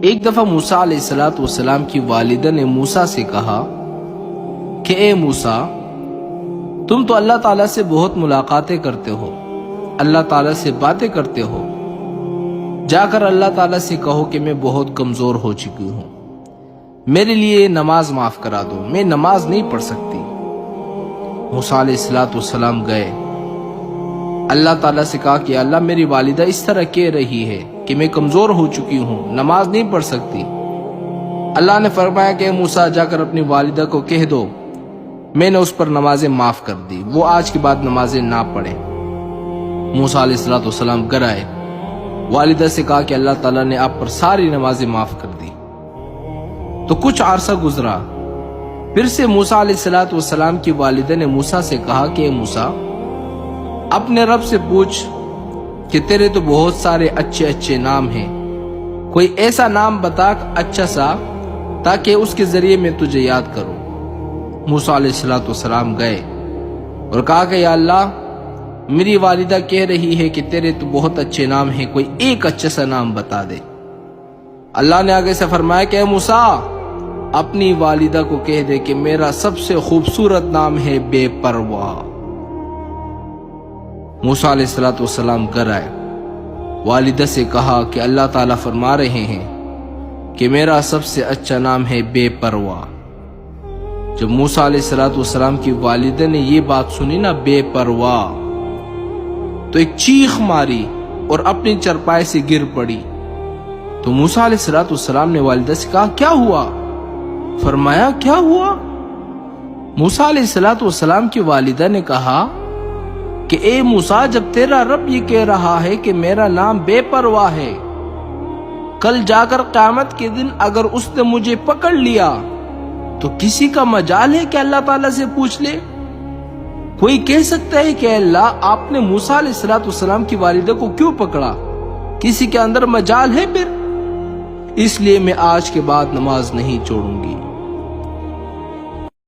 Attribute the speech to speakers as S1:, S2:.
S1: ایک دفعہ موسیٰ علیہ السلام کی والدہ نے موسیٰ سے کہا کہ اے موسیٰ، تم تو اللہ تعالیٰ سے بہت ملاقاتیں کرتے ہو، اللہ تعالیٰ سے باتیں کرتے ہو، جا کر اللہ تعالیٰ سے کہو کہ میں بہت کمزور ہو چکی ہوں، میرے لیے نماز معاف کرا دو، میں نماز نہیں پڑھ سکتی۔ موسیٰ علیہ السلام گئے، اللہ تعالیٰ سے کہا کہ اللہ میری والدہ اس طرح کہہ رہی ہے کہ میں کمزور ہو چکی ہوں، نماز نہیں پڑھ سکتی۔ اللہ نے فرمایا کہ موسیٰ جا کر اپنی والدہ کو کہہ دو میں نے اس پر نمازیں معاف کر دی، وہ آج کے بعد نمازیں نہ پڑھے۔ موسیٰ علیہ السلام گھر آئے، والدہ سے کہا کہ اللہ تعالیٰ نے آپ پر ساری نمازیں معاف کر دی۔ تو کچھ عرصہ گزرا، پھر سے موسیٰ علیہ السلام کی والدہ نے موسیٰ سے کہا کہ اے موسیٰ، اپنے رب سے پوچھ کہ تیرے تو بہت سارے اچھے اچھے نام ہیں، کوئی ایسا نام بتا اچھا سا تاکہ اس کے ذریعے میں تجھے یاد کروں۔ موسیٰ علیہ السلام گئے اور کہا کہ یا اللہ میری والدہ کہہ رہی ہے کہ تیرے تو بہت اچھے نام ہیں، کوئی ایک اچھا سا نام بتا دے۔ اللہ نے آگے سے فرمایا کہ اے موسیٰ، اپنی والدہ کو کہہ دے کہ میرا سب سے خوبصورت نام ہے بے پرواہ۔ موسیٰ علیہ السلام گھر آئے، والدہ سے کہا کہ اللہ تعالیٰ فرما رہے ہیں کہ میرا سب سے اچھا نام ہے بے پرواہ۔ جب موسیٰ علیہ السلام کی والدہ نے یہ بات سنی نا، بے پرواہ، تو ایک چیخ ماری اور اپنی چرپائی سے گر پڑی۔ تو موسیٰ علیہ السلام نے والدہ سے کہا کیا ہوا؟ فرمایا کیا ہوا؟ موسیٰ علیہ السلام کی والدہ نے کہا کہ اے موسیٰ، جب تیرا رب یہ کہہ رہا ہے کہ میرا نام بے پرواہ ہے، کل جا کر قیامت کے دن اگر اس نے مجھے پکڑ لیا تو کسی کا مجال ہے کہ اللہ تعالیٰ سے پوچھ لے؟ کوئی کہہ سکتا ہے کہ اللہ آپ نے موسیٰ علیہ السلام کی والدہ کو کیوں پکڑا؟ کسی کے اندر مجال ہے پھر؟ اس لیے میں آج کے بعد نماز نہیں چھوڑوں گی۔